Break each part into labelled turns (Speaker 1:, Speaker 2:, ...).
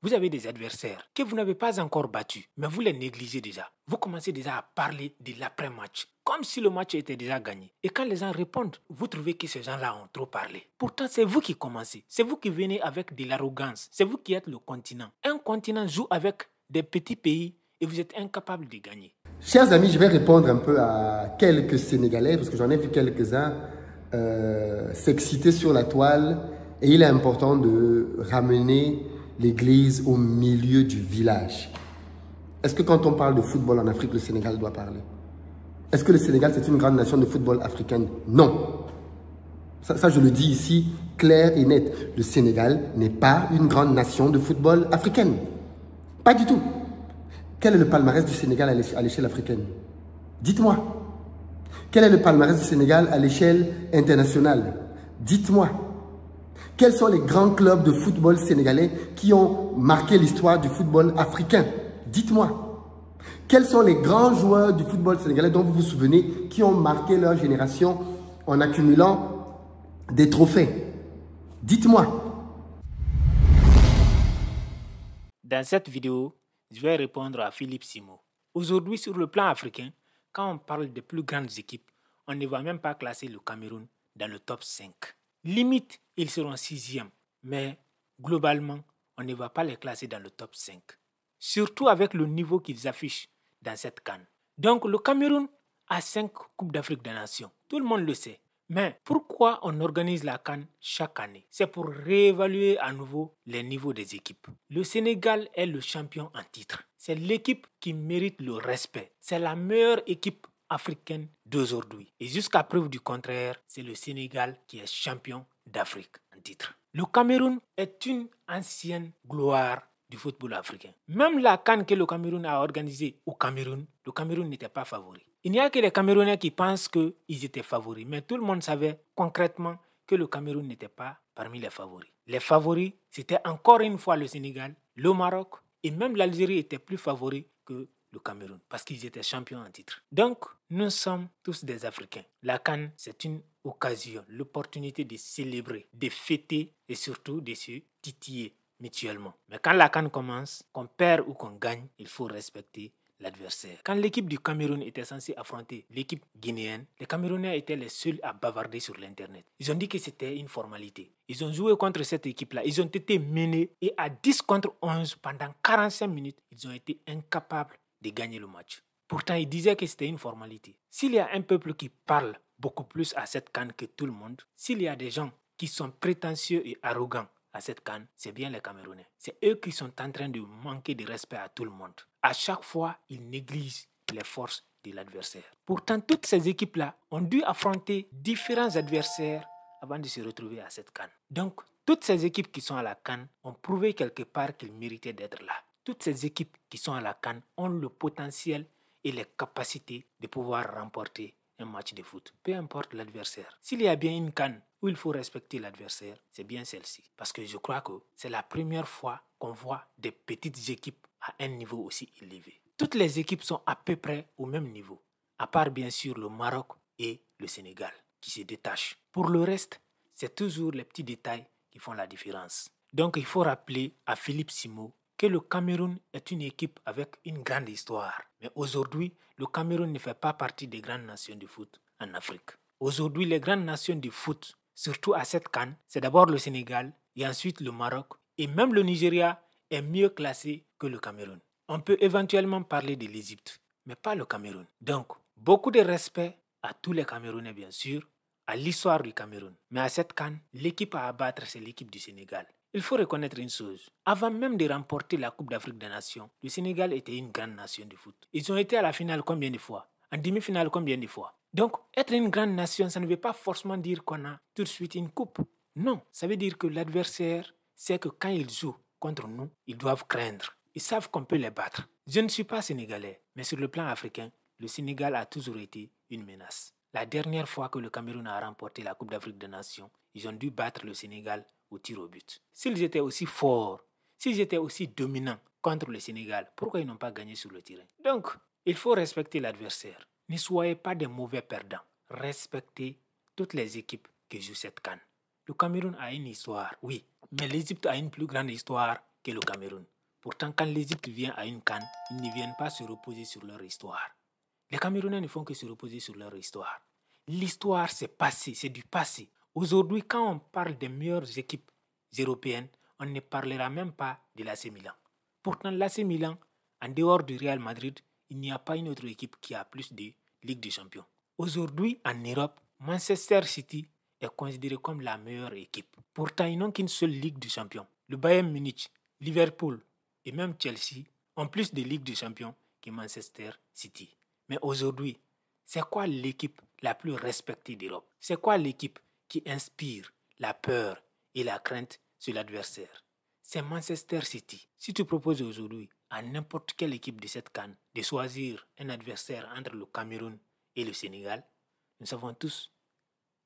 Speaker 1: Vous avez des adversaires que vous n'avez pas encore battus, mais vous les négligez déjà. Vous commencez déjà à parler de l'après-match, comme si le match était déjà gagné. Et quand les gens répondent, vous trouvez que ces gens-là ont trop parlé. Pourtant, c'est vous qui commencez. C'est vous qui venez avec de l'arrogance. C'est vous qui êtes le continent. Un continent joue avec des petits pays et vous êtes incapable de gagner.
Speaker 2: Chers amis, je vais répondre un peu à quelques Sénégalais, parce que j'en ai vu quelques-uns s'exciter sur la toile. Et il est important de ramener l'église au milieu du village. Est-ce que quand on parle de football en Afrique, le Sénégal doit parler? Est-ce que le Sénégal, c'est une grande nation de football africaine? Non. Ça, je le dis ici, clair et net. Le Sénégal n'est pas une grande nation de football africaine. Pas du tout. Quel est le palmarès du Sénégal à l'échelle africaine? Dites-moi. Quel est le palmarès du Sénégal à l'échelle internationale? Dites-moi. Quels sont les grands clubs de football sénégalais qui ont marqué l'histoire du football africain? Dites-moi. Quels sont les grands joueurs du football sénégalais dont vous vous souvenez qui ont marqué leur génération en accumulant des trophées? Dites-moi.
Speaker 1: Dans cette vidéo, je vais répondre à Philippe Simo. Aujourd'hui, sur le plan africain, quand on parle des plus grandes équipes, on ne va même pas classer le Cameroun dans le top 5. Limite, ils seront 6e, mais globalement, on ne va pas les classer dans le top 5. Surtout avec le niveau qu'ils affichent dans cette CAN. Donc le Cameroun a 5 Coupes d'Afrique des Nations. Tout le monde le sait. Mais pourquoi on organise la CAN chaque année? C'est pour réévaluer à nouveau les niveaux des équipes. Le Sénégal est le champion en titre. C'est l'équipe qui mérite le respect. C'est la meilleure équipe africaine d'aujourd'hui. Et jusqu'à preuve du contraire, c'est le Sénégal qui est champion d'Afrique en titre. Le Cameroun est une ancienne gloire du football africain. Même la CAN que le Cameroun a organisée au Cameroun, le Cameroun n'était pas favori. Il n'y a que les Camerounais qui pensent qu'ils étaient favoris, mais tout le monde savait concrètement que le Cameroun n'était pas parmi les favoris. Les favoris, c'était encore une fois le Sénégal, le Maroc et même l'Algérie étaient plus favoris que le Cameroun parce qu'ils étaient champions en titre. Donc, nous sommes tous des Africains. La CAN, c'est une occasion, l'opportunité de célébrer, de fêter et surtout de se titiller mutuellement. Mais quand la CAN commence, qu'on perd ou qu'on gagne, il faut respecter l'adversaire. Quand l'équipe du Cameroun était censée affronter l'équipe guinéenne, les Camerounais étaient les seuls à bavarder sur l'internet. Ils ont dit que c'était une formalité. Ils ont joué contre cette équipe-là. Ils ont été menés et à 10 contre 11 pendant 45 minutes, ils ont été incapables de gagner le match. Pourtant, ils disaient que c'était une formalité. S'il y a un peuple qui parle beaucoup plus à cette CAN que tout le monde, s'il y a des gens qui sont prétentieux et arrogants à cette CAN, c'est bien les Camerounais. C'est eux qui sont en train de manquer de respect à tout le monde. À chaque fois, ils négligent les forces de l'adversaire. Pourtant, toutes ces équipes-là ont dû affronter différents adversaires avant de se retrouver à cette CAN. Donc, toutes ces équipes qui sont à la CAN ont prouvé quelque part qu'ils méritaient d'être là. Toutes ces équipes qui sont à la CAN ont le potentiel et les capacités de pouvoir remporter un match de foot, peu importe l'adversaire. S'il y a bien une CAN où il faut respecter l'adversaire, c'est bien celle-ci. Parce que je crois que c'est la première fois qu'on voit des petites équipes à un niveau aussi élevé. Toutes les équipes sont à peu près au même niveau, à part bien sûr le Maroc et le Sénégal qui se détachent. Pour le reste, c'est toujours les petits détails qui font la différence. Donc il faut rappeler à Philippe Simo que le Cameroun est une équipe avec une grande histoire. Mais aujourd'hui, le Cameroun ne fait pas partie des grandes nations de foot en Afrique. Aujourd'hui, les grandes nations de foot, surtout à cette CAN, c'est d'abord le Sénégal et ensuite le Maroc. Et même le Nigeria est mieux classé que le Cameroun. On peut éventuellement parler de l'Égypte, mais pas le Cameroun. Donc, beaucoup de respect à tous les Camerounais, bien sûr, à l'histoire du Cameroun. Mais à cette CAN, l'équipe à abattre, c'est l'équipe du Sénégal. Il faut reconnaître une chose. Avant même de remporter la Coupe d'Afrique des Nations, le Sénégal était une grande nation de foot. Ils ont été à la finale combien de fois? En demi-finale combien de fois? Donc, être une grande nation, ça ne veut pas forcément dire qu'on a tout de suite une coupe. Non, ça veut dire que l'adversaire sait que quand ils jouent contre nous, ils doivent craindre. Ils savent qu'on peut les battre. Je ne suis pas sénégalais, mais sur le plan africain, le Sénégal a toujours été une menace. La dernière fois que le Cameroun a remporté la Coupe d'Afrique des Nations, ils ont dû battre le Sénégal au tir au but. S'ils étaient aussi forts, s'ils étaient aussi dominants contre le Sénégal, pourquoi ils n'ont pas gagné sur le terrain? Donc, il faut respecter l'adversaire. Ne soyez pas des mauvais perdants. Respectez toutes les équipes qui jouent cette CAN. Le Cameroun a une histoire, oui, mais l'Égypte a une plus grande histoire que que le Cameroun. Pourtant, quand l'Égypte vient à une CAN, ils ne viennent pas se reposer sur leur histoire. Les Camerounais ne font que se reposer sur leur histoire. L'histoire, c'est passé, c'est du passé. Aujourd'hui, quand on parle des meilleures équipes européennes, on ne parlera même pas de l'AC Milan. Pourtant, l'AC Milan, en dehors du Real Madrid, il n'y a pas une autre équipe qui a plus de Ligue des Champions. Aujourd'hui, en Europe, Manchester City est considéré comme la meilleure équipe. Pourtant, ils n'ont qu'une seule Ligue des Champions. Le Bayern Munich, Liverpool et même Chelsea ont plus de Ligue des Champions que Manchester City. Mais aujourd'hui, c'est quoi l'équipe la plus respectée d'Europe? C'est quoi l'équipe qui inspire la peur et la crainte sur l'adversaire? C'est Manchester City. Si tu proposes aujourd'hui à n'importe quelle équipe de cette CAN de choisir un adversaire entre le Cameroun et le Sénégal, nous savons tous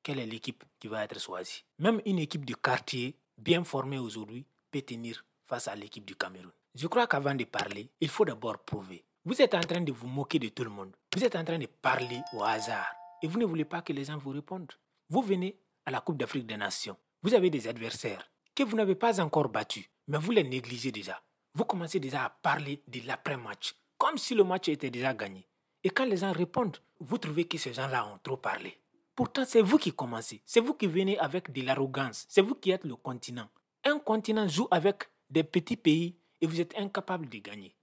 Speaker 1: quelle est l'équipe qui va être choisie. Même une équipe de quartier bien formée aujourd'hui peut tenir face à l'équipe du Cameroun. Je crois qu'avant de parler, il faut d'abord prouver. Vous êtes en train de vous moquer de tout le monde. Vous êtes en train de parler au hasard. Et vous ne voulez pas que les gens vous répondent. Vous venez à la Coupe d'Afrique des Nations. Vous avez des adversaires que vous n'avez pas encore battus, mais vous les négligez déjà. Vous commencez déjà à parler de l'après-match, comme si le match était déjà gagné. Et quand les gens répondent, vous trouvez que ces gens-là ont trop parlé. Pourtant, c'est vous qui commencez. C'est vous qui venez avec de l'arrogance. C'est vous qui êtes le continent. Un continent joue avec des petits pays et vous êtes incapable de gagner.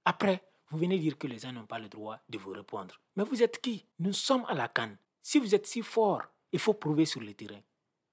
Speaker 1: Après, vous venez dire que les gens n'ont pas le droit de vous répondre. Mais vous êtes qui? Nous sommes à la CAN. Si vous êtes si fort, il faut prouver sur le terrain.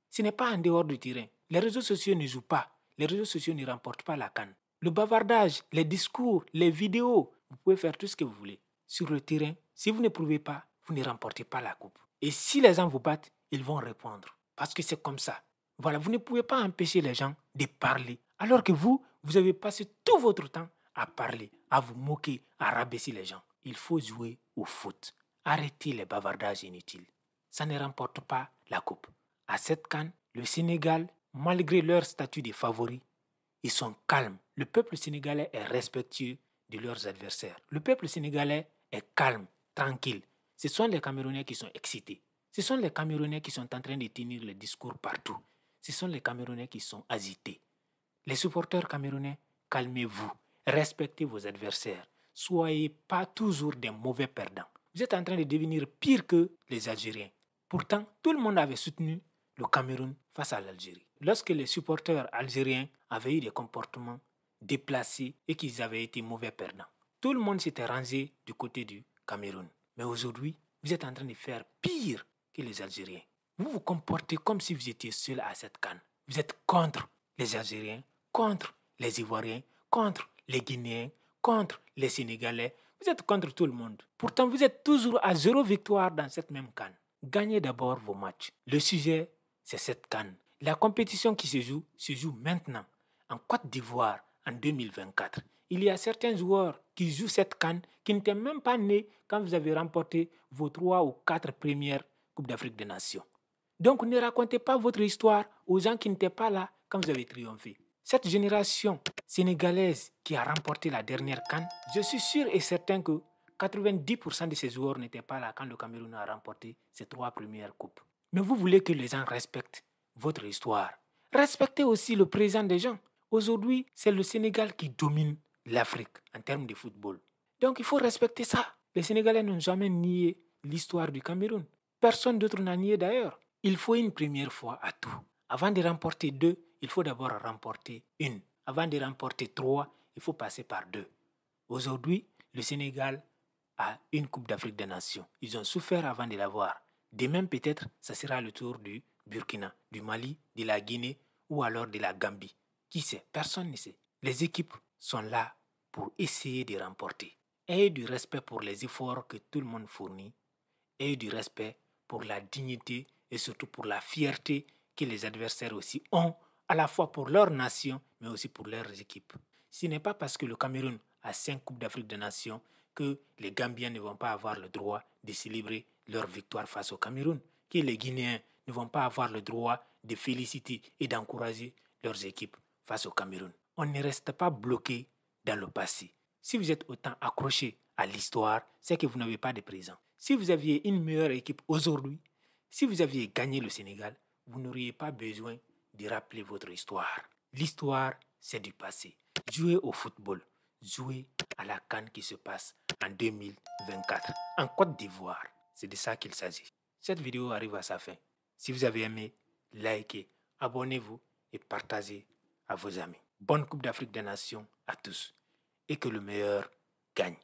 Speaker 1: Ce n'est pas en dehors du terrain. Les réseaux sociaux ne jouent pas. Les réseaux sociaux ne remportent pas la CAN. Le bavardage, les discours, les vidéos, vous pouvez faire tout ce que vous voulez. Sur le terrain, si vous ne prouvez pas, vous ne remportez pas la coupe. Et si les gens vous battent, ils vont répondre. Parce que c'est comme ça. Voilà, vous ne pouvez pas empêcher les gens de parler. Alors que vous avez passé tout votre temps à parler, à vous moquer, à rabaisser les gens. Il faut jouer au foot. Arrêtez les bavardages inutiles. Ça ne remporte pas la coupe. À cette CAN, le Sénégal, malgré leur statut de favoris, ils sont calmes. Le peuple sénégalais est respectueux de leurs adversaires. Le peuple sénégalais est calme, tranquille. Ce sont les Camerounais qui sont excités. Ce sont les Camerounais qui sont en train de tenir le discours partout. Ce sont les Camerounais qui sont agités. Les supporters camerounais, calmez-vous. Respectez vos adversaires. Soyez pas toujours des mauvais perdants. Vous êtes en train de devenir pire que les Algériens. Pourtant, tout le monde avait soutenu le Cameroun face à l'Algérie. Lorsque les supporters algériens avaient eu des comportements déplacés et qu'ils avaient été mauvais perdants, tout le monde s'était rangé du côté du Cameroun. Mais aujourd'hui, vous êtes en train de faire pire que les Algériens. Vous vous comportez comme si vous étiez seul à cette CAN. Vous êtes contre les Algériens, contre les Ivoiriens, contre les Guinéens, contre les Sénégalais. Vous êtes contre tout le monde. Pourtant, vous êtes toujours à 0 victoire dans cette même CAN. Gagnez d'abord vos matchs. Le sujet, c'est cette CAN. La compétition qui se joue maintenant en Côte d'Ivoire en 2024. Il y a certains joueurs qui jouent cette CAN qui n'étaient même pas nés quand vous avez remporté vos 3 ou 4 premières Coupes d'Afrique des Nations. Donc ne racontez pas votre histoire aux gens qui n'étaient pas là quand vous avez triomphé. Cette génération sénégalaise qui a remporté la dernière CAN, je suis sûr et certain que 90% de ces joueurs n'étaient pas là quand le Cameroun a remporté ses 3 premières coupes. Mais vous voulez que les gens respectent votre histoire. Respectez aussi le présent des gens. Aujourd'hui, c'est le Sénégal qui domine l'Afrique en termes de football. Donc il faut respecter ça. Les Sénégalais n'ont jamais nié l'histoire du Cameroun. Personne d'autre n'a nié d'ailleurs. Il faut une première fois à tout. Avant de remporter 2, il faut d'abord remporter 1. Avant de remporter 3, il faut passer par 2. Aujourd'hui, le Sénégal a une Coupe d'Afrique des Nations. Ils ont souffert avant de l'avoir. Demain, peut-être, ça sera le tour du Burkina, du Mali, de la Guinée ou alors de la Gambie. Qui sait? Personne ne sait. Les équipes sont là pour essayer de remporter. Ayez du respect pour les efforts que tout le monde fournit. Ayez du respect pour la dignité et surtout pour la fierté que les adversaires aussi ont, à la fois pour leur nation, mais aussi pour leurs équipes. Ce n'est pas parce que le Cameroun a 5 Coupes d'Afrique des Nations que les Gambiens ne vont pas avoir le droit de célébrer leur victoire face au Cameroun, que les Guinéens ne vont pas avoir le droit de féliciter et d'encourager leurs équipes face au Cameroun. On ne reste pas bloqué dans le passé. Si vous êtes autant accroché à l'histoire, c'est que vous n'avez pas de présent. Si vous aviez une meilleure équipe aujourd'hui, si vous aviez gagné le Sénégal, vous n'auriez pas besoin de rappeler votre histoire. L'histoire c'est du passé. Jouez au football. Jouez à la CAN qui se passe en 2024 en Côte d'Ivoire. C'est de ça qu'il s'agit. Cette vidéo arrive à sa fin. Si vous avez aimé, likez, abonnez-vous et partagez à vos amis. Bonne Coupe d'Afrique des Nations à tous et que le meilleur gagne.